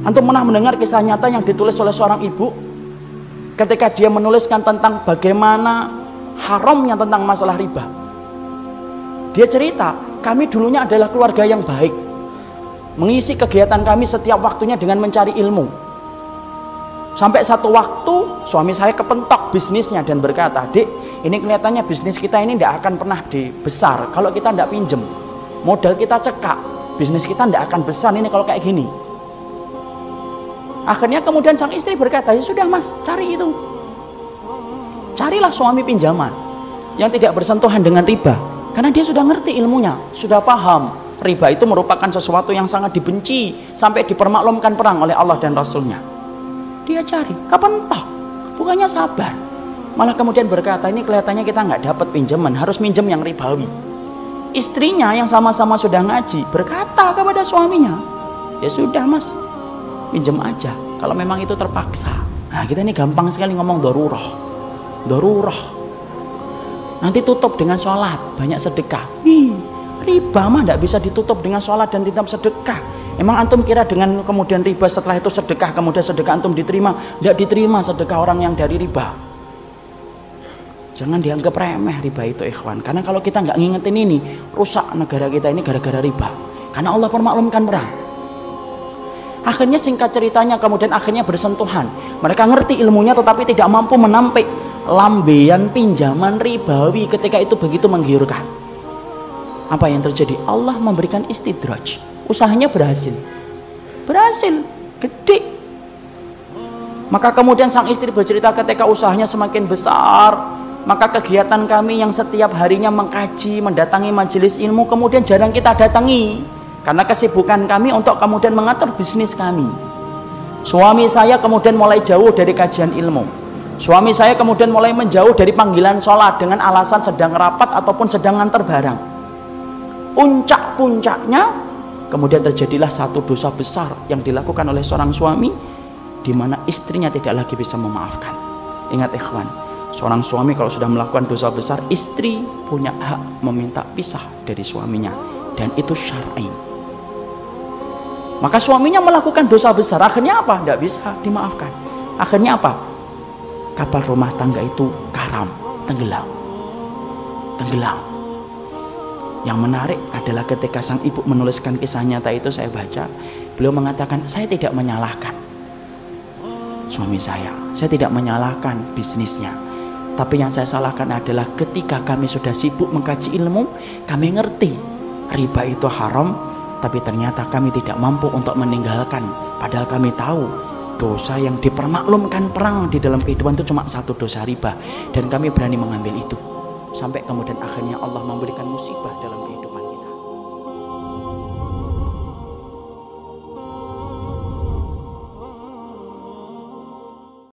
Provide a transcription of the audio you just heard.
Antum pernah mendengar kisah nyata yang ditulis oleh seorang ibu ketika dia menuliskan tentang bagaimana haramnya tentang masalah riba. Dia cerita, kami dulunya adalah keluarga yang baik, mengisi kegiatan kami setiap waktunya dengan mencari ilmu. Sampai satu waktu suami saya kepentok bisnisnya dan berkata, "Dek, ini kelihatannya bisnis kita ini tidak akan pernah besar kalau kita tidak pinjem. Modal kita cekak, bisnis kita tidak akan besar ini kalau kayak gini." Akhirnya kemudian sang istri berkata, "Ya sudah mas, cari itu. Carilah suami pinjaman yang tidak bersentuhan dengan riba." Karena dia sudah ngerti ilmunya, sudah paham. Riba itu merupakan sesuatu yang sangat dibenci, sampai dipermaklumkan perang oleh Allah dan Rasulnya. Dia cari, kapan toh? Bukannya sabar. Malah kemudian berkata, ini kelihatannya kita nggak dapat pinjaman, harus minjem yang ribawi. Istrinya yang sama-sama sudah ngaji berkata kepada suaminya, "Ya sudah mas, pinjam aja kalau memang itu terpaksa." Nah kita ini gampang sekali ngomong dorurah. Nanti tutup dengan sholat, banyak sedekah. Riba mah tidak bisa ditutup dengan sholat dan tidak sedekah. Emang antum kira dengan kemudian riba setelah itu sedekah, kemudian sedekah antum diterima? Tidak diterima sedekah orang yang dari riba. Jangan dianggap remeh riba itu ikhwan. Karena kalau kita nggak ngingetin ini, rusak negara kita ini gara-gara riba. Karena Allah permaklumkan perang. Akhirnya singkat ceritanya kemudian akhirnya bersentuhan. Mereka ngerti ilmunya tetapi tidak mampu menampik lambean pinjaman ribawi ketika itu begitu menggiurkan. Apa yang terjadi? Allah memberikan istidraj. Usahanya berhasil, gede. Maka kemudian sang istri bercerita ketika usahanya semakin besar, maka kegiatan kami yang setiap harinya mengkaji, mendatangi majelis ilmu kemudian jarang kita datangi karena kesibukan kami untuk kemudian mengatur bisnis kami. Suami saya kemudian mulai jauh dari kajian ilmu. Suami saya kemudian mulai menjauh dari panggilan sholat dengan alasan sedang rapat ataupun sedang nganter barang. Puncak-puncaknya kemudian terjadilah satu dosa besar yang dilakukan oleh seorang suami di mana istrinya tidak lagi bisa memaafkan. Ingat ikhwan, seorang suami kalau sudah melakukan dosa besar, istri punya hak meminta pisah dari suaminya dan itu syar'i. Maka suaminya melakukan dosa besar, akhirnya apa? Tidak bisa dimaafkan. Akhirnya apa? Kapal rumah tangga itu karam, tenggelam. Yang menarik adalah ketika sang ibu menuliskan kisah nyata itu, saya baca, beliau mengatakan, saya tidak menyalahkan suami saya tidak menyalahkan bisnisnya, tapi yang saya salahkan adalah ketika kami sudah sibuk mengkaji ilmu, kami ngerti riba itu haram, tapi ternyata kami tidak mampu untuk meninggalkan, padahal kami tahu dosa yang dipermaklumkan perang di dalam kehidupan itu cuma satu dosa riba, dan kami berani mengambil itu. Sampai kemudian akhirnya Allah memberikan musibah dalam